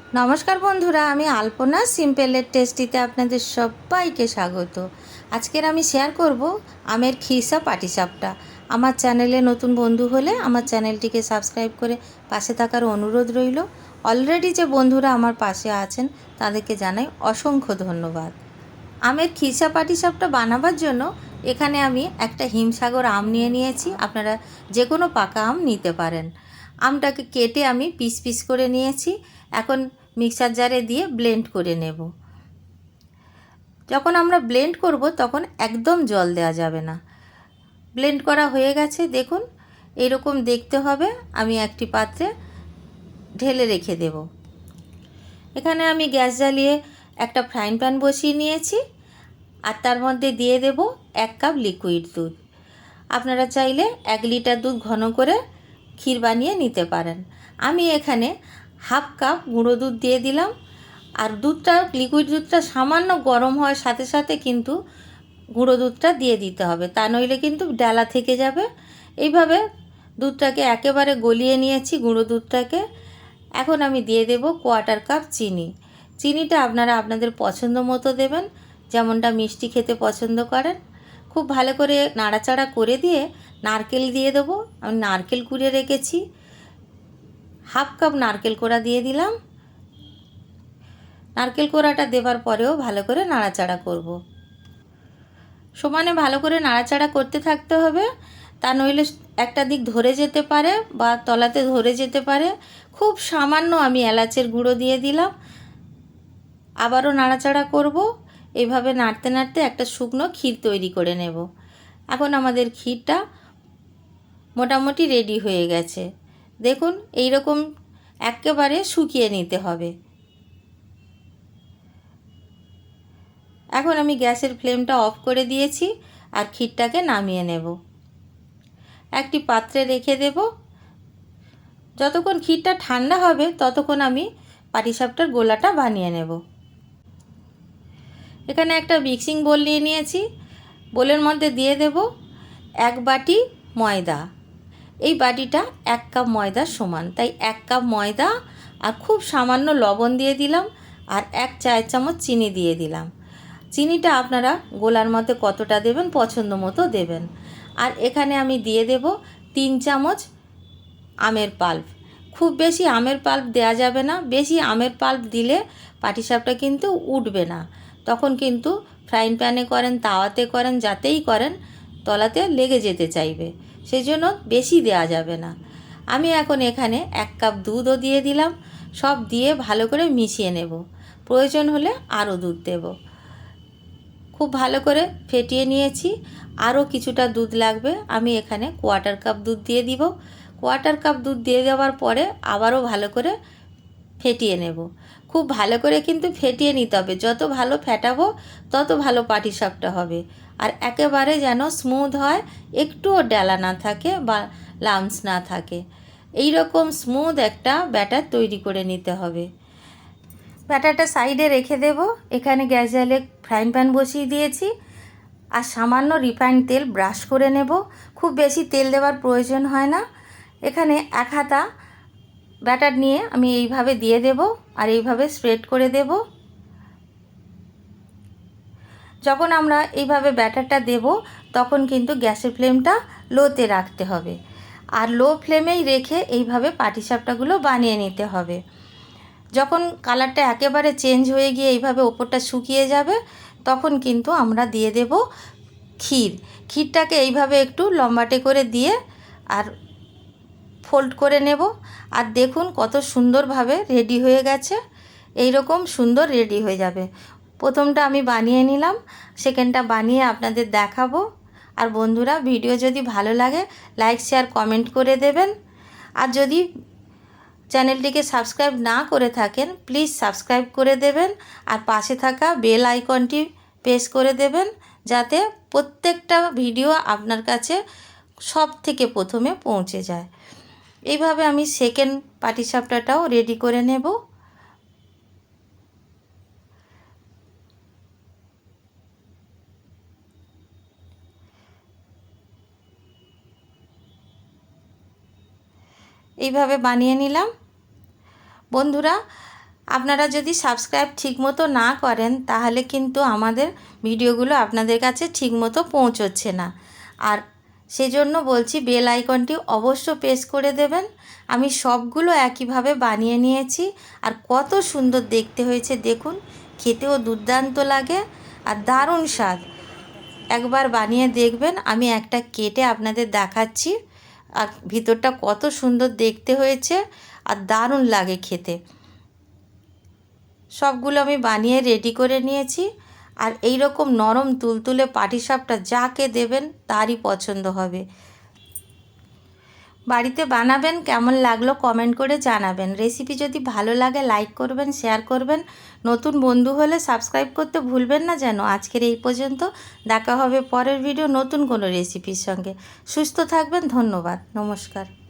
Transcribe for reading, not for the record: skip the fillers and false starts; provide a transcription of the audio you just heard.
নমস্কার বন্ধুরা, আমি আলপনা সিম্পলের টেস্টিতে আপনাদের সবাইকে স্বাগত। আজকের আমি শেয়ার করব আমের খিরসা পাটিসাপটা। আমার চ্যানেলে নতুন বন্ধু হলে আমার চ্যানেলটিকে সাবস্ক্রাইব করে পাশে থাকার অনুরোধ রইল। অলরেডি যে বন্ধুরা আমার পাশে আছেন তাদেরকে জানাই অসংখ্য ধন্যবাদ। আমের খিরসা পাটিসাপটা বানাবার জন্য এখানে আমি একটা হিমসাগর আম নিয়ে নিয়েছি। আপনারা যে কোনো পাকা আম নিতে পারেন। আমটাকে কেটে আমি পিস পিস করে নিয়েছি। এখন মিক্সার জারে দিয়ে ব্লেন্ড করে নেব। যখন আমরা ব্লেন্ড করব তখন একদম জল দেওয়া যাবে না। ব্লেন্ড করা হয়ে গেছে, দেখুন এরকম দেখতে হবে। আমি একটি পাত্রে ঢেলে রেখে দেব। এখানে আমি গ্যাস জ্বালিয়ে একটা ফ্রাইং প্যান বসিয়ে নিয়েছি আর তার মধ্যে দিয়ে দেব 1 কাপ লিকুইড দুধ। আপনারা চাইলে 1 লিটার দুধ ঘন করে ক্ষীর বানিয়ে নিতে পারেন। আমি এখানে হাফ কাপ গুঁড়ো দুধ দিয়ে দিলাম। আর দুধটা, লিকুইড দুধটা সামান্য গরম হওয়ার সাথে সাথে কিন্তু গুঁড়ো দুধটা দিয়ে দিতে হবে, তা নইলে কিন্তু ডালা থেকে যাবে। এইভাবে দুধটাকে একেবারে গলিয়ে নিয়েছি, গুঁড়ো দুধটাকে। এখন আমি দিয়ে দেব 1/4 কাপ চিনি। চিনিটা আপনারা আপনাদের পছন্দ মতো দেবেন, যেমনটা মিষ্টি খেতে পছন্দ করেন। খুব ভালো করে নাড়াচাড়া করে দিয়ে নারকেল দিয়ে দেবো। আমি নারকেল কুড়ে রেখেছি, হাফ কাপ নারকেল কোড়া দিয়ে দিলাম। নারকেল কোড়াটা দেবার পরেও ভালো করে নাড়াচাড়া করব। সমানে ভালো করে নাড়াচাড়া করতে থাকতে হবে, তা নইলে একটা দিক ধরে যেতে পারে বা তলাতে ধরে যেতে পারে। খুব সামান্য আমি এলাচের গুঁড়ো দিয়ে দিলাম, আবারও নাড়াচাড়া করব। এইভাবে নাড়তে নাড়তে একটা শুকনো ক্ষীর তৈরি করে নেব। এখন আমাদের ক্ষীরটা মোটামুটি রেডি হয়ে গেছে। দেখুন এই রকম একেবারে শুকিয়ে নিতে হবে। এখন আমি গ্যাসের ফ্লেমটা অফ করে দিয়েছি আর ক্ষীরটাকে নামিয়ে নেব। একটি পাত্রে রেখে দেব। যতক্ষণ ক্ষীরটা ঠান্ডা হবে ততক্ষণ আমি পাটিসাপটার গোলাটা বানিয়ে নেব। এখানে একটা মিক্সিং বোল নিয়ে নিয়েছি। বোলের মধ্যে দিয়ে দেব 1 বাটি ময়দা। এই বাটিটা 1 কাপ ময়দার সমান, তাই 1 কাপ ময়দা আর খুব সামান্য লবণ দিয়ে দিলাম আর 1 চায়ের চামচ চিনি দিয়ে দিলাম। চিনিটা আপনারা গোলার মধ্যে কতটা দেবেন পছন্দ মতো দেবেন। আর এখানে আমি দিয়ে দেব 3 চামচ আমের পাল্প। খুব বেশি আমের পাল্প দেওয়া যাবে না, বেশি আমের পাল্প দিলে পাটিসাপটা কিন্তু উঠবে না। তখন কিন্তু ফ্রাইং প্যানে করেন, তাওয়াতে করেন, যাতেই করেন তলাতে লেগে যেতে চাইবে, সেই জন্য বেশি দেওয়া যাবে না। আমি এখন এখানে 1 কাপ দুধও দিয়ে দিলাম। সব দিয়ে ভালো করে মিশিয়ে নেব। প্রয়োজন হলে আরও দুধ দেব। খুব ভালো করে ফেটিয়ে নিয়েছি। আরও কিছুটা দুধ লাগবে, আমি এখানে 1/4 কাপ দুধ দিয়ে দিব। 1/4 কাপ দুধ দিয়ে দেওয়ার পরে আবারও ভালো করে ফেটিয়ে নেব। খুব ভালো করে কিন্তু ফেটিয়ে নিতে হবে, যত ভালো ফেটাবো তত ভালো পাটিসাপটা হবে। আর একেবারে যেন স্মুথ হয়, একটুও ডেলা না থাকে বা লামস না থাকে। এই রকম স্মুথ একটা ব্যাটার তৈরি করে নিতে হবে। ব্যাটারটা সাইডে রেখে দেব। এখানে গ্যাস জ্বালিয়ে ফ্রাইং প্যান বসিয়ে দিয়েছি আর সামান্য রিফাইন্ড তেল ব্রাশ করে নেব। খুব বেশি তেল দেওয়ার প্রয়োজন হয় না। এখানে 1 হাতা ব্যাটার নিয়ে আমি এইভাবে দিয়ে দেব আর এইভাবে স্প্রেড করে দেব। যখন আমরা এইভাবে ব্যাটারটা দেব তখন কিন্তু গ্যাসের ফ্লেমটা লোতে রাখতে হবে আর লো ফ্লেমেই রেখে এইভাবে পাটিসাপটাগুলো বানিয়ে নিতে হবে। যখন কালারটা একেবারে চেঞ্জ হয়ে গিয়ে এইভাবে ওপরটা শুকিয়ে যাবে তখন কিন্তু আমরা দিয়ে দেব ক্ষীর। ক্ষীরটাকে এইভাবে একটু লম্বাটে করে দিয়ে আর ফোল্ড করে নেব। আর দেখুন কত সুন্দরভাবে রেডি হয়ে গেছে। এই রকম সুন্দর রেডি হয়ে যাবে। প্রথমটা আমি বানিয়ে নিলাম, সেকেন্ডটা বানিয়ে আপনাদের দেখাবো। আর বন্ধুরা, ভিডিও যদি ভালো লাগে লাইক শেয়ার কমেন্ট করে দেবেন। আর যদি চ্যানেলটিকে সাবস্ক্রাইব না করে থাকেন প্লিজ সাবস্ক্রাইব করে দেবেন আর পাশে থাকা বেল আইকনটি প্রেস করে দেবেন, যাতে প্রত্যেকটা ভিডিও আপনার কাছে সব থেকে প্রথমে পৌঁছে যায়। এইভাবে আমি সেকেন্ড পাটিসাপটাটাও রেডি করে নেব। এইভাবে বানিয়ে নিলাম। বন্ধুরা, আপনারা যদি সাবস্ক্রাইব ঠিকমতো না করেন তাহলে কিন্তু আমাদের ভিডিওগুলো আপনাদের কাছে ঠিকমতো পৌঁছচ্ছে না। আর সেজন্য বলছি বেল আইকনটি অবশ্য প্রেস করে দেবেন। আমি সবগুলো একইভাবে বানিয়ে নিয়েছি আর কত সুন্দর দেখতে হয়েছে দেখুন, খেতেও দুর্দান্ত লাগে আর দারুণ স্বাদ। একবার বানিয়ে দেখবেন। আমি একটা কেটে আপনাদের দেখাচ্ছি আর ভিতরটা কত সুন্দর দেখতে হয়েছে আর দারুণ লাগে খেতে। সবগুলো আমি বানিয়ে রেডি করে নিয়েছি। আর এই রকম নরম তুলতুলে পাটিসাপটা যাকে দেবেন তারই পছন্দ হবে। বাড়িতে বানাবেন, কেমন লাগলো কমেন্ট করে জানাবেন। রেসিপি যদি ভালো লাগে লাইক করবেন, শেয়ার করবেন। নতুন বন্ধু হলে সাবস্ক্রাইব করতে ভুলবেন না যেন। আজকের এই পর্যন্ত, দেখা হবে পরের ভিডিও নতুন কোনো রেসিপির সঙ্গে। সুস্থ থাকবেন, ধন্যবাদ, নমস্কার।